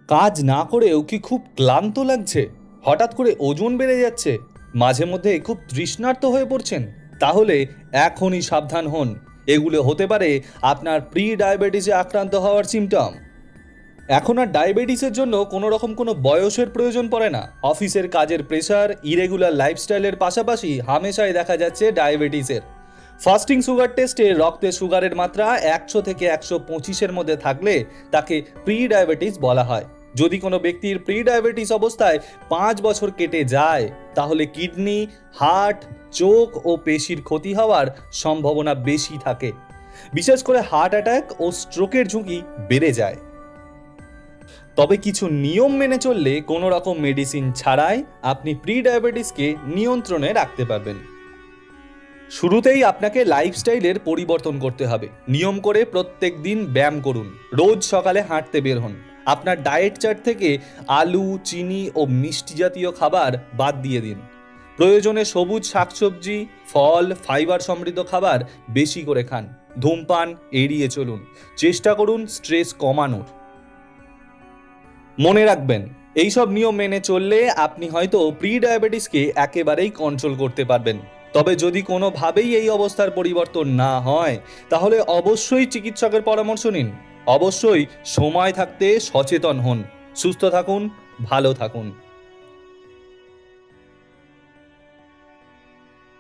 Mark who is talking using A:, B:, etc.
A: কাজ না করেও কি খুব ক্লান্ত লাগছে? হঠাৎ করে ওজন বেড়ে যাচ্ছে? মাঝে মধ্যে খুব তৃষ্ণার্ত হয়ে পড়ছেন? তাহলে এখনই সাবধান হন। এগুলো হতে পারে আপনার প্রি ডায়াবেটিসে আক্রান্ত হওয়ার সিমটম। এখন আর ডায়াবেটিসের জন্য কোনো বয়সের প্রয়োজন পড়ে না। অফিসের কাজের প্রেশার, ইরেগুলার লাইফস্টাইলের পাশাপাশি হামেশাই দেখা যাচ্ছে ডায়াবেটিসের। ফাস্টিং সুগার টেস্টে রক্তে সুগারের মাত্রা 100 থেকে 125-এর মধ্যে থাকলে তাকে প্রি ডায়াবেটিস বলা হয়। যদি কোনো ব্যক্তির প্রি ডায়াবেটিস অবস্থায় 5 বছর কেটে যায়, তাহলে কিডনি, হার্ট, চোখ ও পেশির ক্ষতি হওয়ার সম্ভাবনা বেশি থাকে। বিশেষ করে হার্ট অ্যাটাক ও স্ট্রোকের ঝুঁকি বেড়ে যায়। তবে কিছু নিয়ম মেনে চললে কোনো রকম মেডিসিন ছাড়াই আপনি প্রি ডায়াবেটিসকে নিয়ন্ত্রণে রাখতে পারবেন। শুরুতেই আপনাকে লাইফস্টাইলের পরিবর্তন করতে হবে। নিয়ম করে প্রত্যেক দিন ব্যায়াম করুন, রোজ সকালে হাঁটতে বের হন। আপনার ডায়েট চার্ট থেকে আলু, চিনি ও মিষ্টি জাতীয় খাবার বাদ দিয়ে দিন। প্রয়োজনে সবুজ শাকসবজি, ফল, ফাইবার সমৃদ্ধ খাবার বেশি করে খান। ধূমপান এড়িয়ে চলুন। চেষ্টা করুন স্ট্রেস কমানোর। মনে রাখবেন, এইসব নিয়ম মেনে চললে আপনি হয়তো প্রি ডায়াবেটিসকে একেবারেই কন্ট্রোল করতে পারবেন। তবে যদি কোনোভাবেই এই অবস্থার পরিবর্তন না হয়, তাহলে অবশ্যই চিকিৎসকের পরামর্শ নিন। অবশ্যই সময় থাকতে সচেতন হন। সুস্থ থাকুন, ভালো থাকুন।